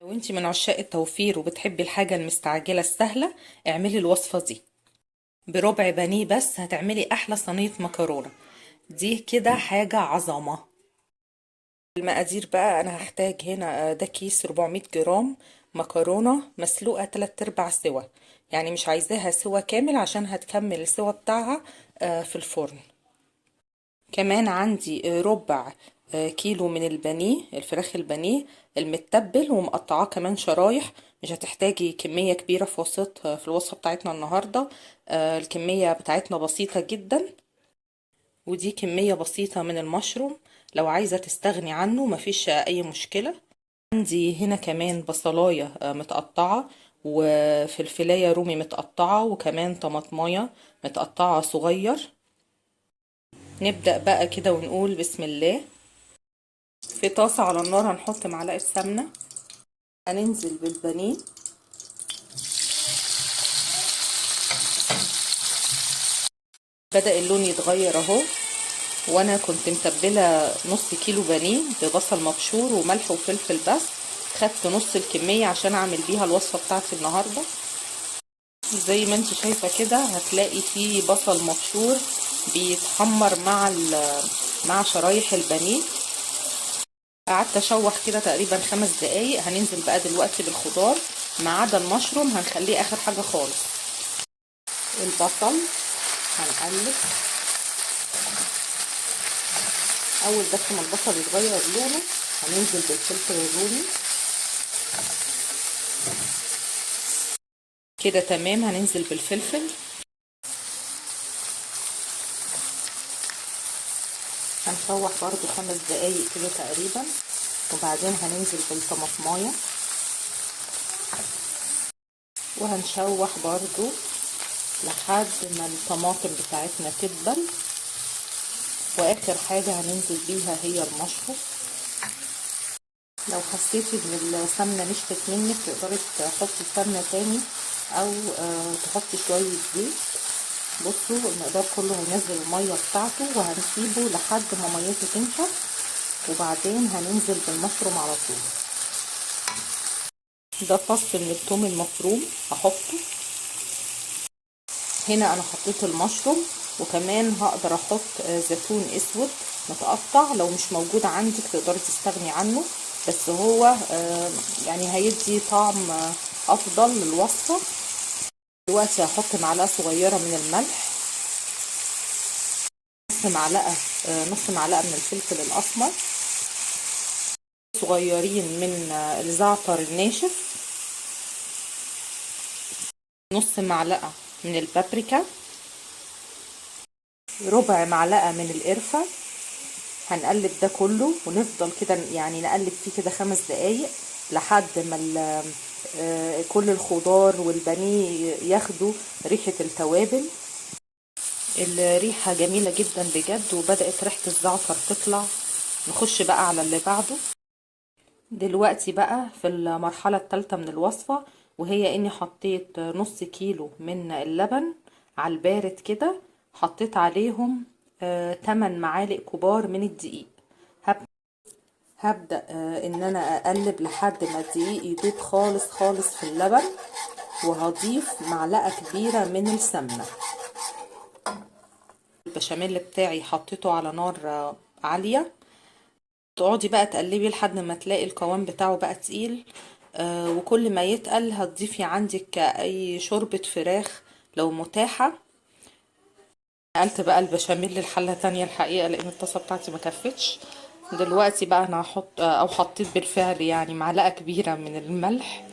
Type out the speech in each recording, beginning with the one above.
لو انتي من عشاق التوفير وبتحبي الحاجة المستعجلة السهلة، اعملي الوصفة دي. بربع بانيه بس هتعملي احلى صينية مكرونة. دي كده حاجة عظمة. المقادير بقى انا هحتاج هنا ده كيس 400 جرام مكرونة مسلوقة 3 ارباع سوا. يعني مش عايزاها سوا كامل عشان هتكمل السوا بتاعها في الفرن. كمان عندي ربع كيلو من البانيه، الفراخ البانيه المتبل ومقطعاه كمان شرايح. مش هتحتاجي كمية كبيرة في الوصفة بتاعتنا النهاردة. الكمية بتاعتنا بسيطة جدا. ودي كمية بسيطة من المشروم، لو عايزة تستغني عنه مفيش أي مشكلة. عندي هنا كمان بصلاية متقطعة، وفلفلاية رومي متقطعة، وكمان طماطماية متقطعة صغير. نبدأ بقى كده ونقول بسم الله. في طاسة على النار هنحط معلقة سمنة، هننزل بالبانيه. بدأ اللون يتغير اهو. وانا كنت متبلة نص كيلو بانيه ببصل مبشور وملح وفلفل بس. خدت نص الكمية عشان اعمل بيها الوصفة بتاعتي النهاردة. زي ما انت شايفة كده هتلاقي فيه بصل مبشور بيتحمر مع شرايح البانيه. قعدت اشوح كده تقريبا 5 دقايق. هننزل بقى دلوقتي بالخضار ما عدا المشروم، هنخليه اخر حاجة خالص. البصل هنقلب اول بس ما البصل يتغير لونه. هننزل بالفلفل الرومي كده تمام. هننزل بالفلفل، هنشوح برضو 5 دقايق كده تقريبا. وبعدين هننزل بالطماطمايه وهنشوح برضو لحد ما الطماطم بتاعتنا تدبل. واخر حاجة هننزل بيها هي المشروم. لو حسيتي ان السمنة نشفت منك تقدري تحطي سمنة تاني او تحطي شوية زيت. بصوا المقدار كله هينزل المية بتاعته وهنسيبه لحد ما ميته تنشف. وبعدين هننزل بالمشروم على طول. ده فص من الثوم المفروم هحطه هنا. انا حطيت المشروم وكمان هقدر احط زيتون اسود متقطع. لو مش موجود عندك تقدري تستغني عنه، بس هو يعني هيدي طعم افضل للوصفة. دلوقتي هحط معلقة صغيرة من الملح، نص معلقة من الفلفل الاسمر، صغيرين من الزعتر الناشف، نص معلقة من البابريكا، ربع معلقة من القرفة. هنقلب ده كله ونفضل كده يعني نقلب فيه كده 5 دقايق لحد ما كل الخضار والبانيه ياخدوا ريحة التوابل. الريحة جميلة جدا بجد وبدأت ريحة الزعتر تطلع. نخش بقى على اللي بعده. دلوقتي بقى في المرحلة الثالثة من الوصفة، وهي اني حطيت نص كيلو من اللبن على البارد كده. حطيت عليهم 8 معالق كبار من الدقيق. هبدأ ان انا اقلب لحد ما الدقيق يدوب خالص خالص في اللبن. وهضيف معلقة كبيرة من السمنة. البشاميل بتاعي حطيته على نار عالية. تقعدي بقى تقلبي لحد ما تلاقي القوام بتاعه بقى تقيل. وكل ما يتقل هتضيفي عندك اي شوربة فراخ لو متاحة. نقلت بقى البشاميل للحلة تانية الحقيقة لان الطاسة بتاعتي ما كفتش. دلوقتي بقى انا هحط او حطيت بالفعل يعني معلقة كبيرة من الملح،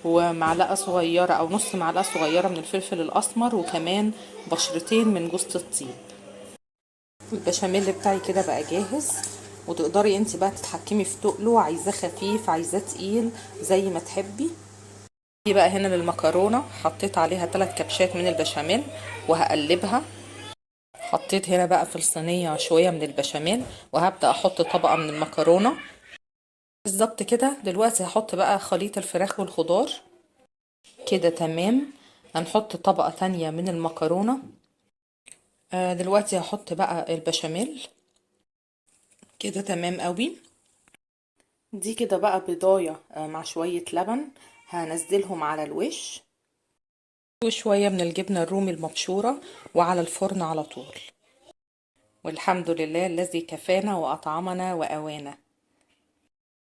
ومعلقة صغيرة او نص معلقة صغيرة من الفلفل الاسمر، وكمان بشرتين من جوز الطيب. البشاميل بتاعي كده بقى جاهز. وتقدري انت بقى تتحكمي في تقله، عايزاه خفيف عايزاه تقيل زي ما تحبي. دي بقى هنا للمكرونة حطيت عليها 3 كبشات من البشاميل وهقلبها. حطيت هنا بقى في الصينية شوية من البشاميل وهبدأ احط طبقة من المكرونة بالظبط كده. دلوقتي هحط بقى خليط الفراخ والخضار كده تمام. هنحط طبقة تانية من المكرونة. دلوقتي هحط بقى البشاميل كده تمام قوي. دي كده بقى بيضاية مع شوية لبن، هنزلهم على الوش وشوية من الجبنة الرومي المبشورة وعلى الفرن على طول. والحمد لله الذي كفانا وأطعمنا وأوانا.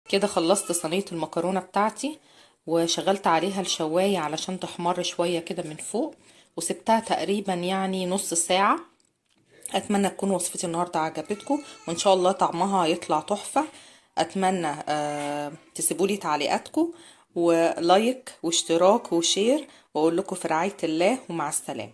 كده خلصت صينية المكرونة بتاعتي، وشغلت عليها الشواية علشان تحمر شوية كده من فوق، وسبتها تقريبا يعني نص ساعة. اتمنى تكون وصفتي النهاردة عجبتكم، وان شاء الله طعمها هيطلع تحفة. اتمنى تسيبولي تعليقاتكم ولايك واشتراك وشير، واقول لكم في رعاية الله ومع السلامة.